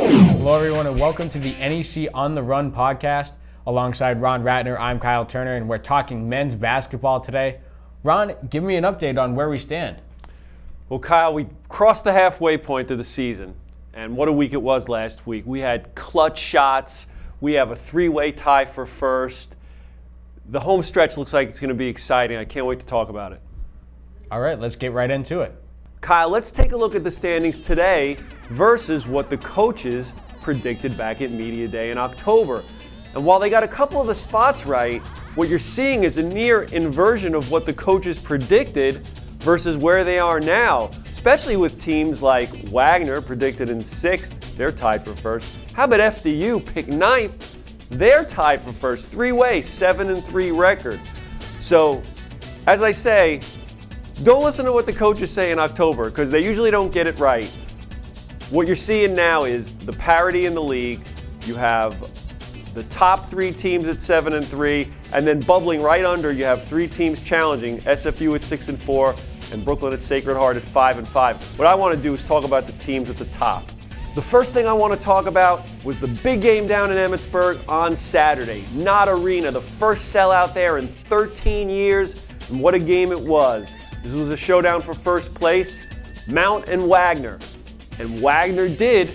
Hello, everyone, and welcome to the NEC On The Run podcast. Alongside Ron Ratner, I'm Kyle Turner, and we're talking men's basketball today. Ron, give me an update on where we stand. Well, Kyle, we crossed the halfway point of the season, and what a week it was last week. We had clutch shots. We have a three-way tie for first. The home stretch looks like it's going to be exciting. I can't wait to talk about it. All right, let's get right into it. Kyle, let's take a look at the standings today versus what the coaches predicted back at Media Day in October. And while they got a couple of the spots right, what you're seeing is a near inversion of what the coaches predicted versus where they are now, especially with teams like Wagner predicted in 6th, they're tied for first. How about FDU picked 9th? They're tied for first, three-way, 7-3 record. So, as I say, don't listen to what the coaches say in October because they usually don't get it right. What you're seeing now is the parity in the league. You have the top 3 teams at 7-3, and then bubbling right under, you have 3 teams challenging, SFU at 6-4 and Brooklyn at Sacred Heart at 5-5. What I want to do is talk about the teams at the top. The first thing I want to talk about was the big game down in Emmitsburg on Saturday. NOT Arena, the first sellout there in 13 years, and what a game it was. This was a showdown for first place, Mount and Wagner. And Wagner did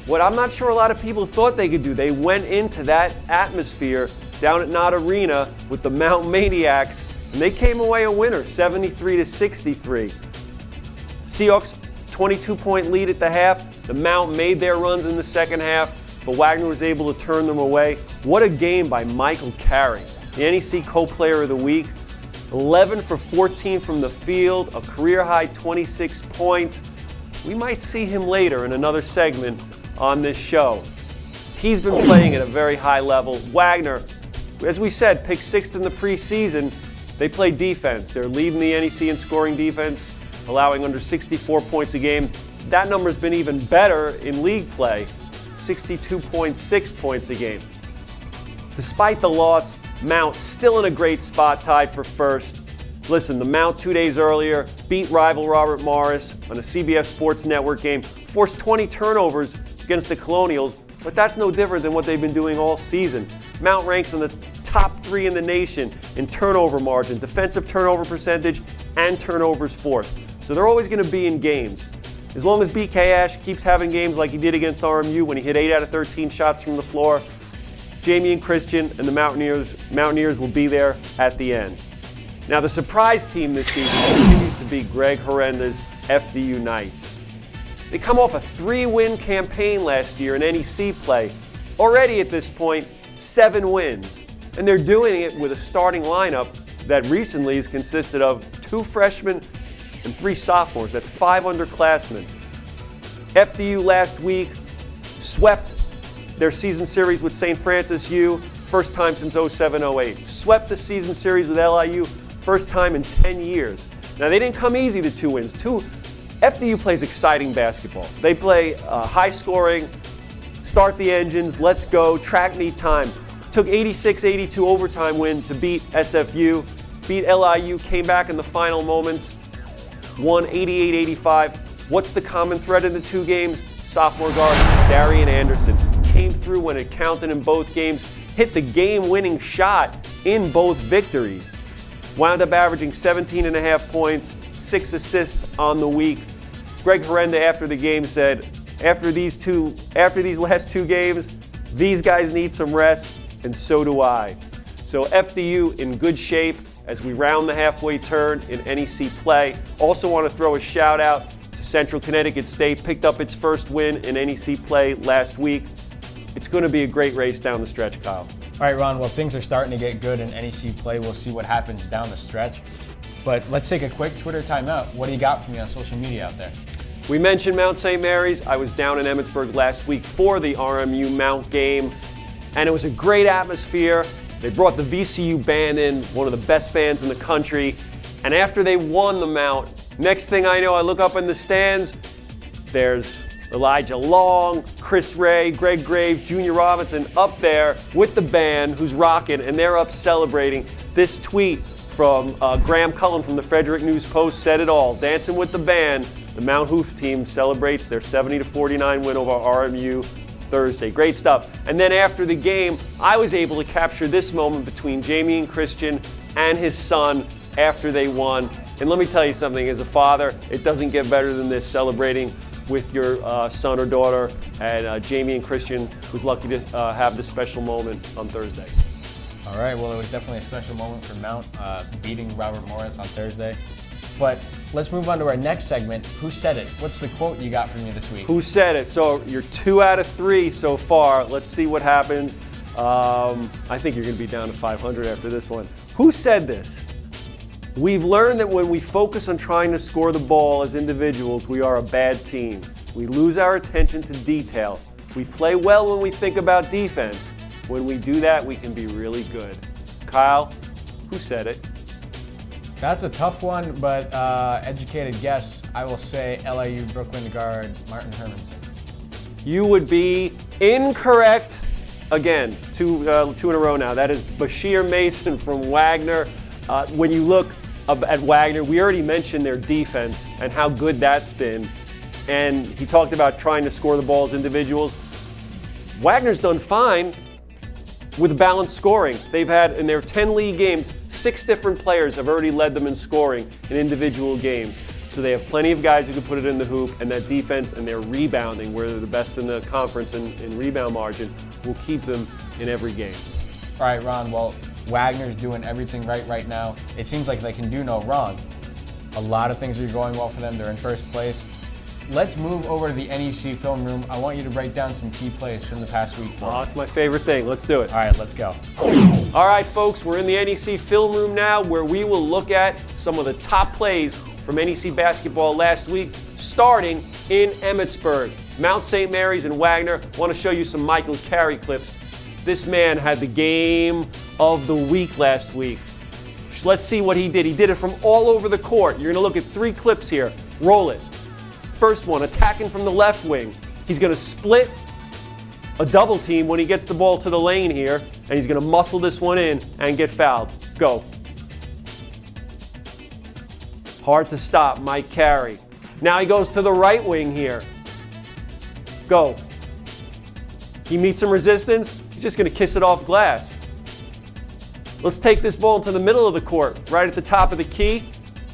what I'm not sure a lot of people thought they could do. They went into that atmosphere down at NOT Arena with the Mount Maniacs, and they came away a winner, 73-63. Seahawks, 22-point lead at the half. The Mount made their runs in the second half, but Wagner was able to turn them away. What a game by Michael Carey, the NEC Co-Player of the Week. 11 for 14 from the field, a career-high 26 points. We might see him later in another segment on this show. He's been playing at a very high level. Wagner, as we said, picked 6th in the preseason. They play defense. They're leading the NEC in scoring defense, allowing under 64 points a game. That number's been even better in league play, 62.6 points a game. Despite the loss, Mount still in a great spot, tied for first. Listen, the Mount 2 days earlier beat rival Robert Morris on a CBS Sports Network game, forced 20 turnovers against the Colonials, but that's no different than what they've been doing all season. Mount ranks in the top 3 in the nation in turnover margin, defensive turnover percentage, and turnovers forced. So they're always going to be in games. As long as BK Ash keeps having games like he did against RMU when he hit 8 out of 13 shots from the floor, Jamie and Christian and the Mountaineers will be there at the end. Now the surprise team this season continues to be Greg Horenda's FDU Knights. They come off a 3-win campaign last year in NEC play. Already at this point, 7 wins. And they're doing it with a starting lineup that recently has consisted of 2 freshmen and 3 sophomores. That's 5 underclassmen. FDU last week swept their season series with St. Francis U, first time since 07-08. Swept the season series with LIU, first time in 10 years. Now they didn't come easy, the 2 wins. FDU plays exciting basketball. They play high scoring, start the engines, let's go, track meet time. Took 86-82 overtime win to beat SFU, beat LIU, came back in the final moments, won 88-85. What's the common thread in the 2 games? Sophomore guard Darian Anderson came through when it counted in both games, hit the game-winning shot in both victories. Wound up averaging 17.5 points, 6 assists on the week. Greg Horenda after the game said, after these last 2 games, these guys need some rest, and so do I. So FDU in good shape as we round the halfway turn in NEC play. Also want to throw a shout out to Central Connecticut State, picked up its first win in NEC play last week. It's going to be a great race down the stretch, Kyle. All right, Ron, well, things are starting to get good in NEC play. We'll see what happens down the stretch. But let's take a quick Twitter timeout. What do you got for me on social media out there? We mentioned Mount St. Mary's. I was down in Emmitsburg last week for the RMU Mount game, and it was a great atmosphere. They brought the VCU band in, one of the best bands in the country, and after they won the Mount, next thing I know, I look up in the stands, there's Elijah Long, Chris Ray, Greg Graves, Junior Robinson up there with the band who's rocking, and they're up celebrating. This tweet from Graham Cullen from the Frederick News Post said it all. Dancing with the band The Mount Hoof team celebrates their 70-49 win over RMU Thursday. Great stuff. And then after the game, I was able to capture this moment between Jamie and Christian and his son after they won. And let me tell you something, as a father, it doesn't get better than this, celebrating with your son or daughter. And Jamie and Christian was lucky to have this special moment on Thursday. All right, well, it was definitely a special moment for Mount beating Robert Morris on Thursday. But let's move on to our next segment, Who Said It? What's the quote you got from me this week? Who said it? So you're 2 out of 3 so far. Let's see what happens. I think you're going to be down to 500 after this one. Who said this? We've learned that when we focus on trying to score the ball as individuals, we are a bad team. We lose our attention to detail. We play well when we think about defense. When we do that, we can be really good. Kyle, who said it? That's a tough one, but educated guess, I will say LIU Brooklyn guard Martin Hermanson. You would be incorrect again, two in a row now. That is Bashir Mason from Wagner. When you look at Wagner, we already mentioned their defense and how good that's been. And he talked about trying to score the ball as individuals. Wagner's done fine with balanced scoring. They've had, in their 10 league games, 6 different players have already led them in scoring in individual games. So they have plenty of guys who can put it in the hoop, and that defense and their rebounding, where they're the best in the conference in rebound margin, will keep them in every game. All right, Ron, well, Wagner's doing everything right now. It seems like they can do no wrong. A lot of things are going well for them. They're in first place. Let's move over to the NEC film room. I want you to break down some key plays from the past week for me. Oh, it's my favorite thing. Let's do it. All right, let's go. All right, folks, we're in the NEC film room now, where we will look at some of the top plays from NEC basketball last week, starting in Emmitsburg. Mount St. Mary's and Wagner. I want to show you some Michael Carey clips. This man had the game of the week last week. Let's see what he did. He did it from all over the court. You're going to look at 3 clips here. Roll it. First one, attacking from the left wing. He's going to split a double team when he gets the ball to the lane here, and he's going to muscle this one in and get fouled. Go. Hard to stop, Mike Carey. Now he goes to the right wing here. Go. He meets some resistance. He's just going to kiss it off glass. Let's take this ball into the middle of the court, right at the top of the key.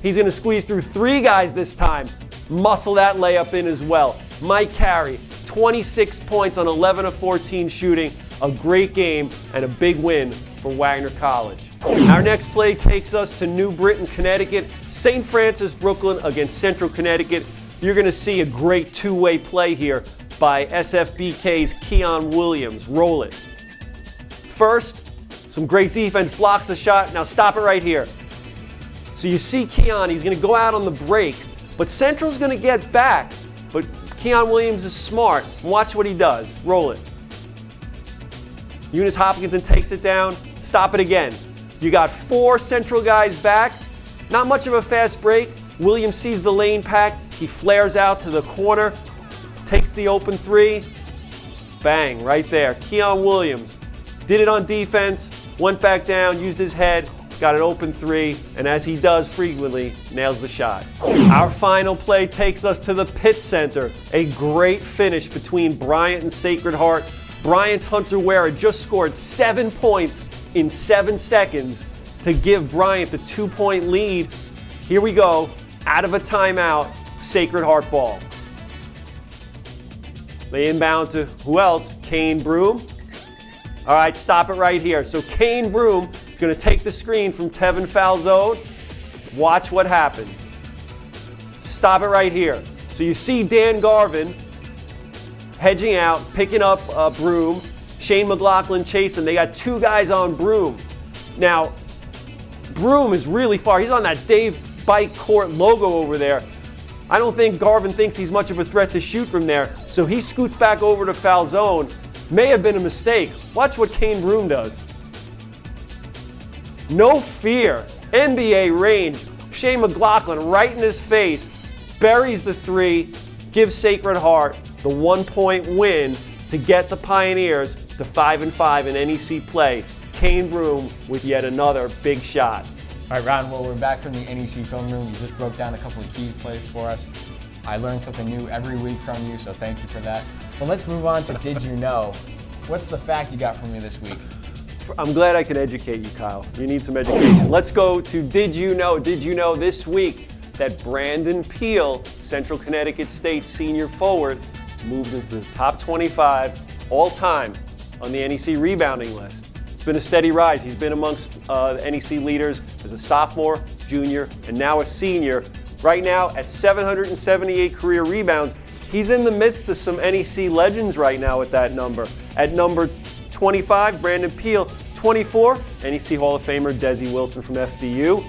He's going to squeeze through 3 guys this time. Muscle that layup in as well. Mike Carey, 26 points on 11 of 14 shooting. A great game and a big win for Wagner College. Our next play takes us to New Britain, Connecticut. St. Francis, Brooklyn against Central Connecticut. You're going to see a great 2-way play here by SFBK's Keon Williams. Roll it. First, some great defense, blocks the shot. Now stop it right here. So you see Keon, he's going to go out on the break. But Central's going to get back. But Keon Williams is smart. Watch what he does. Roll it. Eunice Hopkinson takes it down. Stop it again. You got 4 Central guys back. Not much of a fast break. Williams sees the lane pack. He flares out to the corner. Takes the open 3. Bang, right there. Keon Williams did it on defense. Went back down, used his head. Got an open 3, and as he does frequently, nails the shot. Our final play takes us to the Pitt Center. A great finish between Bryant and Sacred Heart. Bryant's Hunter Ware just scored 7 points in 7 seconds to give Bryant the 2-point lead. Here we go, out of a timeout, Sacred Heart ball. They inbound to who else? Kane Broom. All right, stop it right here. So Kane Broom is going to take the screen from Tevin Falzone. Watch what happens. Stop it right here. So you see Dan Garvin hedging out, picking up Broom. Shane McLaughlin chasing. They got 2 guys on Broom. Now, Broom is really far. He's on that Dave Bike Court logo over there. I don't think Garvin thinks he's much of a threat to shoot from there, so he scoots back over to Falzone. May have been a mistake. Watch what Kane Broom does. No fear. NBA range. Shane McLaughlin right in his face. Buries the 3. Gives Sacred Heart the 1-point win to get the Pioneers to 5-5 in NEC play. Kane Broom with yet another big shot. All right, Ron, well, we're back from the NEC film room. You just broke down a couple of key plays for us. I learn something new every week from you, so thank you for that. But let's move on to Did You Know? What's the fact you got for me this week? I'm glad I can educate you, Kyle. You need some education. Let's go to Did You Know? Did you know this week that Brandon Peel, Central Connecticut State senior forward, moved into the top 25 all-time on the NEC rebounding list? It's been a steady rise. He's been amongst the NEC leaders as a sophomore, junior, and now a senior. Right now, at 778 career rebounds, he's in the midst of some NEC legends right now at that number. At number 25, Brandon Peel. 24, NEC Hall of Famer Desi Wilson from FDU.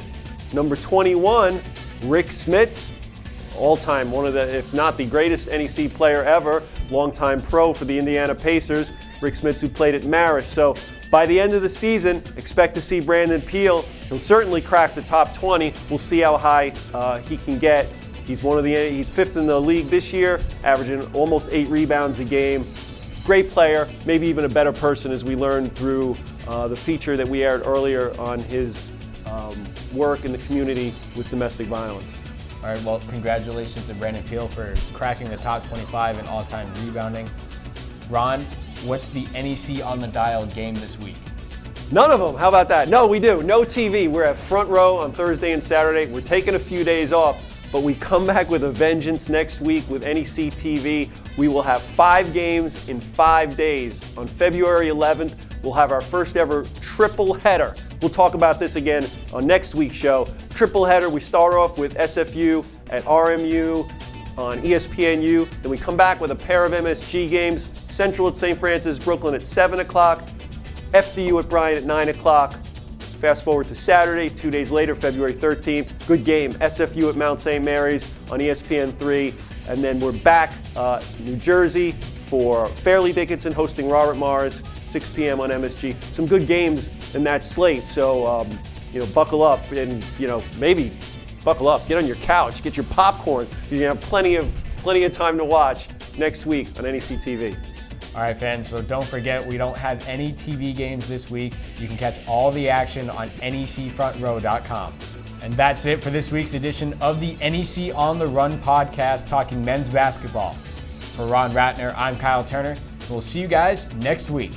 Number 21, Rick Smits, all-time, one of the, if not the greatest NEC player ever, longtime pro for the Indiana Pacers. Rick Smits, who played at Marist. So by the end of the season, expect to see Brandon Peel. He'll certainly crack the top 20. We'll see how high he can get. He's fifth in the league this year, averaging almost 8 rebounds a game. Great player, maybe even a better person, as we learned through the feature that we aired earlier on his work in the community with domestic violence. All right, well, congratulations to Brandon Peel for cracking the top 25 in all-time rebounding. Ron, what's the NEC on the Dial game this week? None of them. How about that? No, we do. No TV. We're at Front Row on Thursday and Saturday. We're taking a few days off, but we come back with a vengeance next week with NEC TV. We will have 5 games in 5 days. On February 11th, we'll have our first ever triple header. We'll talk about this again on next week's show. Triple header, we start off with SFU at RMU on ESPNU. Then we come back with a pair of MSG games. Central at St. Francis, Brooklyn at 7 o'clock. FDU at Bryant at 9 o'clock. Fast forward to Saturday, 2 days later, February 13th. Good game, SFU at Mount St. Mary's on ESPN3. And then we're back New Jersey for Fairleigh Dickinson hosting Robert Morris, 6 p.m. on MSG. Some good games in that slate, so buckle up and maybe buckle up. Get on your couch, get your popcorn. You're gonna have plenty of time to watch next week on NEC TV. All right, fans, so don't forget, we don't have any TV games this week. You can catch all the action on necfrontrow.com. And that's it for this week's edition of the NEC On The Run podcast, talking men's basketball. For Ron Ratner, I'm Kyle Turner. We'll see you guys next week.